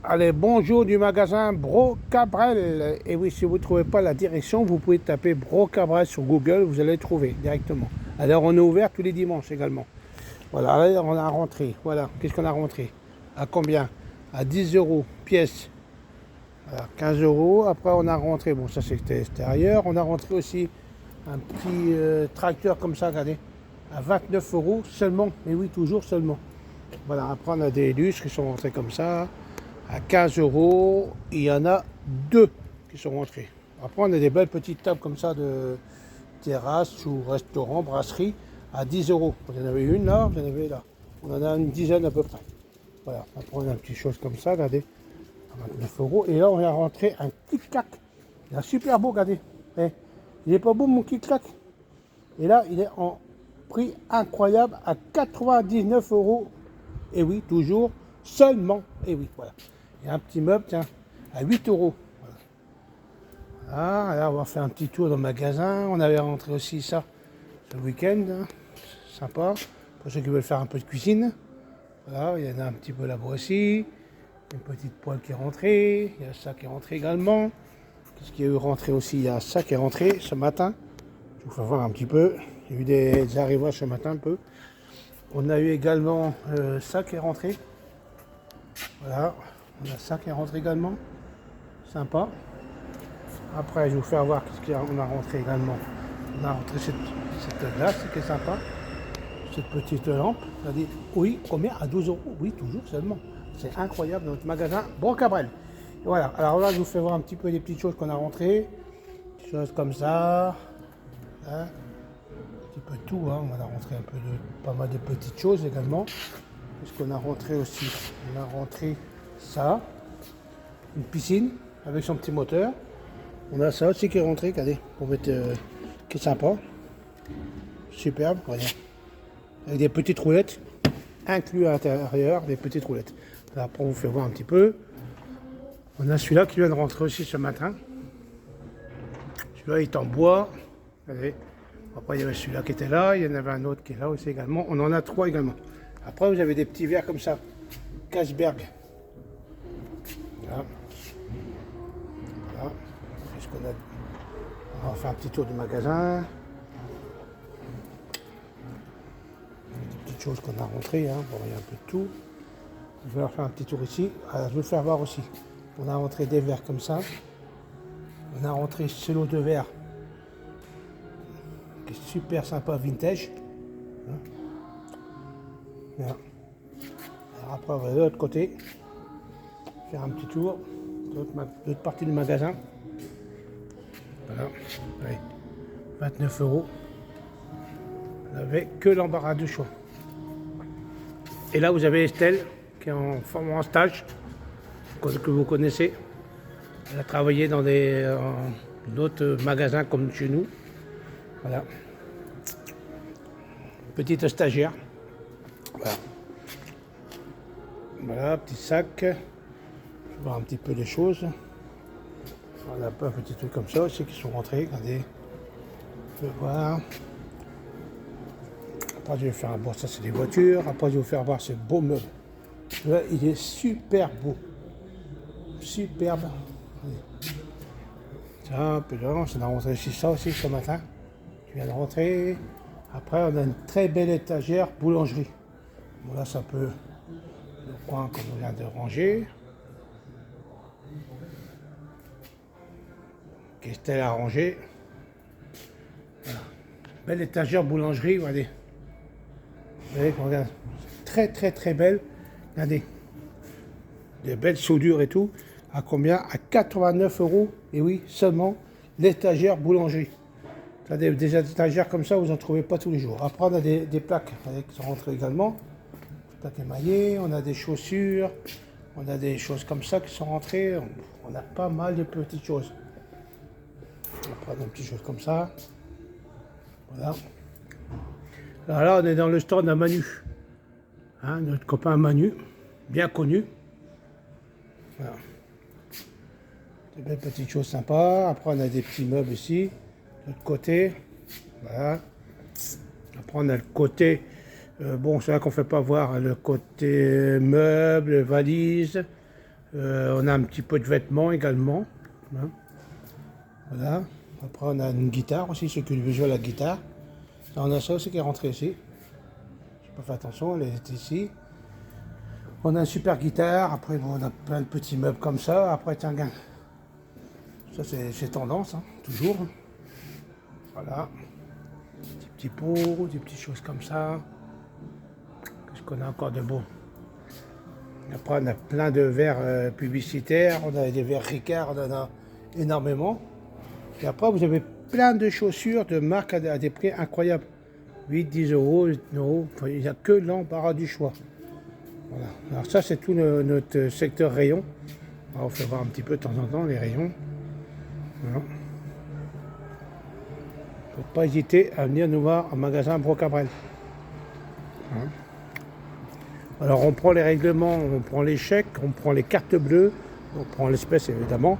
Allez, bonjour du magasin Bro Cabrel. Et oui, si vous ne trouvez pas la direction, vous pouvez taper Bro Cabrel sur Google, vous allez le trouver directement. Alors, on est ouvert tous les dimanches également. Voilà, là, on a rentré. Voilà, qu'est-ce qu'on a rentré? À combien? À 10 euros pièce. Voilà, 15 euros. Après, on a rentré, bon, ça c'était extérieur. On a rentré aussi un petit tracteur comme ça, regardez, à 29 euros seulement. Mais oui, toujours seulement. Voilà, après, on a des lustres qui sont rentrés comme ça à 15 euros. Il y en a deux qui sont rentrés. Après, on a des belles petites tables comme ça de terrasse ou restaurant, brasserie à 10 euros. Vous en avez une là, vous en avez là. On en a une dizaine à peu près. Voilà, après on a une petite chose comme ça, regardez, à 29 euros. Et là, on vient rentrer un Kit-Kat. Il est super beau, regardez. Eh, il est pas beau mon Kit-Kat. Et là, il est en prix incroyable à 99 euros. Et oui, toujours seulement. Et oui, voilà. Et un petit meuble, tiens, à 8 euros. Voilà, là, on va faire un petit tour dans le magasin. On avait rentré aussi ça ce week-end. Hein. Sympa. Pour ceux qui veulent faire un peu de cuisine. Voilà, il y en a un petit peu là-bas aussi. Une petite poêle qui est rentrée. Il y a ça qui est rentré également. Qu'est-ce qu'il y a eu rentré aussi? Il y a ça qui est rentré ce matin. Je vous fais voir un petit peu. Il y a eu des arrivages ce matin un peu. On a eu également ça qui est rentré. Voilà, on a ça qui est rentré également. Sympa. Après, je vais vous faire voir ce qu'on a rentré également. On a rentré cette glace qui est sympa. Cette petite lampe. On a dit, oui, combien? À 12 euros. Oui, toujours seulement. C'est incroyable, notre magasin Bro Cabrel. Voilà, alors là, je vous fais voir un petit peu les petites choses qu'on a rentrées. Des choses comme ça. Hein. Un petit peu tout, hein. On a rentré un peu de pas mal de petites choses également. Qu'est-ce qu'on a rentré aussi? On a rentré ça. Une piscine avec son petit moteur. On a ça aussi qui est rentré, regardez, pour mettre, qui est sympa. Superbe, regardez. Avec des petites roulettes, inclus à l'intérieur, des petites roulettes. Alors, après, on vous fait voir un petit peu. On a celui-là qui vient de rentrer aussi ce matin. Celui-là, il est en bois. Regardez. Après, il y avait celui-là qui était là. Il y en avait un autre qui est là aussi également. On en a trois également. Après, vous avez des petits verres comme ça. Cashberg. Voilà. Voilà. Qu'est-ce qu'on a? On va faire un petit tour du magasin. Des petites choses qu'on a rentrées, hein. Bon, il y a un peu de tout. Je vais leur faire un petit tour ici. Alors, je vais vous faire voir aussi. On a rentré des verres comme ça. On a rentré ce lot de verres qui est super sympa, vintage. Voilà. Alors après, on va de l'autre côté. Faire un petit tour de l'autre partie du magasin. Voilà. Allez. 29 euros. Vous n'avez que l'embarras du choix. Et là, vous avez Estelle qui est en stage, que vous connaissez. Elle a travaillé dans d'autres magasins comme chez nous. Voilà. Petite stagiaire. Voilà. Voilà, petit sac. Je vais voir un petit peu les choses. On a un petit truc comme ça aussi qui sont rentrés. Regardez. Je vais voir. Après, je vais faire voir ça, c'est des voitures. Après, je vais vous faire voir ce beau meuble. Là, il est super beau. Superbe. Ça, puis là, on a rentré ici ça aussi ce matin. Je viens de rentrer. Après, on a une très belle étagère boulangerie. Bon, là, c'est un peu le coin qu'on vient de ranger. Qu'est-ce à ranger? Voilà. Belle étagère boulangerie, regardez. Vous voyez, regarde. Très, très, très belle. Regardez. Des belles soudures et tout. À combien? À 89 euros. Et oui, seulement l'étagère boulangerie. Des étagères comme ça, vous n'en trouvez pas tous les jours. Après, on a des plaques qui sont rentrées également. Plaques émaillées, on a des chaussures, on a des choses comme ça qui sont rentrées. On a pas mal de petites choses. Après, on a des petites choses comme ça. Voilà. Alors là, on est dans le stand à Manu. Hein, notre copain Manu, bien connu. Voilà. Des belles petites choses sympas. Après, on a des petits meubles ici. De l'autre côté. Voilà. Après, on a le côté. Bon, c'est là qu'on ne fait pas voir. Hein, le côté meubles, valises, On a un petit peu de vêtements également. Hein. Voilà. Après, on a une guitare aussi, ceux qui veulent jouer à la guitare. Là, on a ça aussi qui est rentré ici. Je n'ai pas fait attention, elle est ici. On a une super guitare. Après, bon, on a plein de petits meubles comme ça. Après, tiens, regarde. Ça, c'est tendance, hein, toujours. Voilà. Des petits pots, des petites choses comme ça. Qu'est-ce qu'on a encore de beau? Après, on a plein de verres publicitaires. On a des verres Ricard, on en a énormément. Et après, vous avez plein de chaussures de marque à des prix incroyables. 8, 10 euros, 8 euros. Enfin, il n'y a que l'embarras du choix. Voilà. Alors ça, c'est tout notre secteur rayon. Alors, on fait voir un petit peu de temps en temps les rayons. Voilà. Faut pas hésiter à venir nous voir en magasin Brocabrel. Voilà. Alors on prend les règlements, on prend les chèques, on prend les cartes bleues, on prend l'espèce évidemment,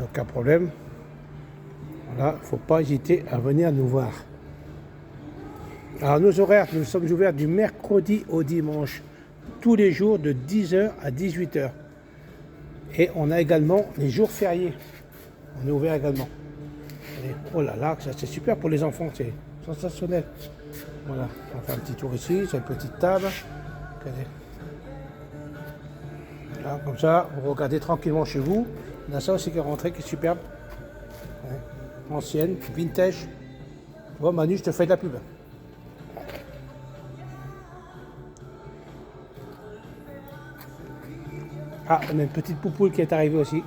aucun problème. Voilà, faut pas hésiter à venir nous voir. Alors nos horaires, nous sommes ouverts du mercredi au dimanche, tous les jours de 10h à 18h. Et on a également les jours fériés. On est ouvert également. Et, oh là là, ça c'est super pour les enfants, c'est sensationnel. Voilà, on fait un petit tour ici, c'est une petite table. Regardez. Voilà, comme ça, vous regardez tranquillement chez vous. On a ça aussi qui est rentré, qui est superbe. Ouais. Ancienne, vintage. Tu vois, Manu, je te fais de la pub. Ah, on a une petite poupoule qui est arrivée aussi.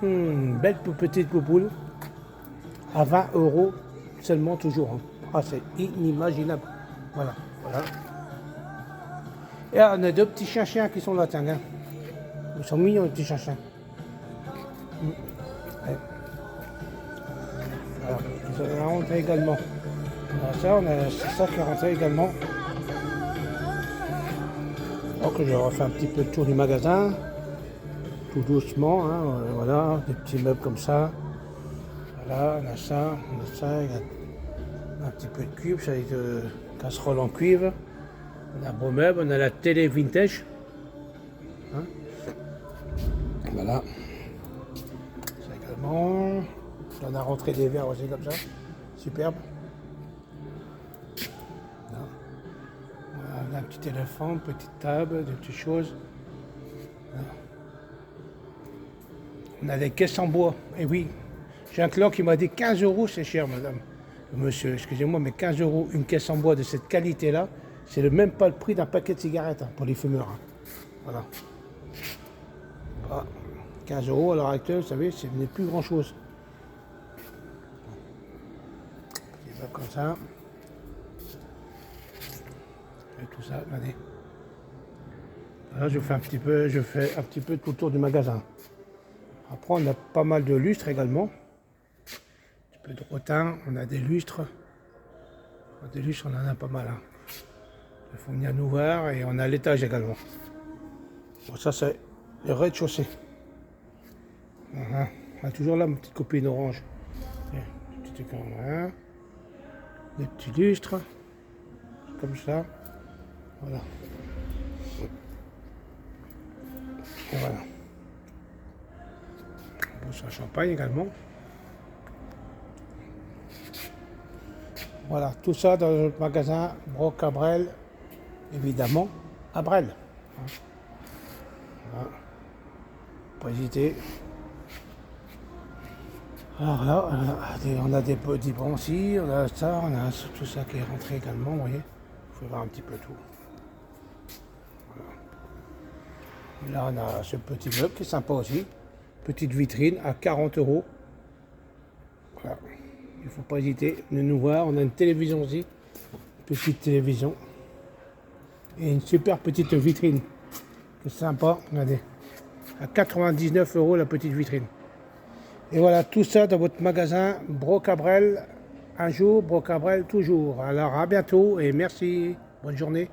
Belle petite poupoule. À 20 euros seulement toujours. Hein. Ah, c'est inimaginable. Voilà, voilà. Et là, on a deux petits chiens qui sont là, tiens. Hein. Ils sont mignons, les petits chiens. Ouais. Voilà, ils sont rentrés également. Alors ça, c'est ça qui est rentré également. Donc je refais un petit peu le tour du magasin. Tout doucement, hein, voilà, des petits meubles comme ça. Voilà, on a ça, il y a un petit peu de cuivre, ça avec de casserole en cuivre. On a un beau meuble, on a la télé vintage. Hein. Voilà. Ça également. On a rentré des verres aussi comme ça. Superbe. Voilà. On a un petit éléphant, une petite table, des petites choses. Voilà. On a des caisses en bois. Et oui, j'ai un client qui m'a dit 15 euros, c'est cher, madame. Monsieur, excusez-moi, mais 15 euros, une caisse en bois de cette qualité-là, c'est même pas le prix d'un paquet de cigarettes hein, pour les fumeurs. Hein. Voilà. Ah, 15 euros à l'heure actuelle, vous savez, ce n'est plus grand-chose. Comme ça. Et tout ça, regardez. Là, je fais un petit peu tout le tour du magasin. Après, on a pas mal de lustres également. Un petit peu de rotin, on a des lustres. Des lustres, on en a pas mal. Hein. Il faut venir nous voir et on a l'étage également. Bon, ça, c'est le rez-de-chaussée. On a toujours là ma petite copine orange. Des petits lustres. Comme ça. Voilà. Et voilà. Bon, ça champagne également. Voilà, tout ça dans notre magasin Brocabrel, évidemment, à Brel. Voilà. Pas hésiter. Alors là, on a des petits bons aussi, on a ça, on a tout ça qui est rentré également, vous voyez. Il faut voir un petit peu tout. Voilà. Là, on a ce petit meuble qui est sympa aussi. Petite vitrine à 40 euros. Voilà. Il ne faut pas hésiter, venez nous voir. On a une télévision aussi. Petite télévision. Et une super petite vitrine. C'est sympa, regardez. À 99 euros la petite vitrine. Et voilà, tout ça dans votre magasin Brocabrel. Un jour, Brocabrel toujours. Alors à bientôt et merci. Bonne journée.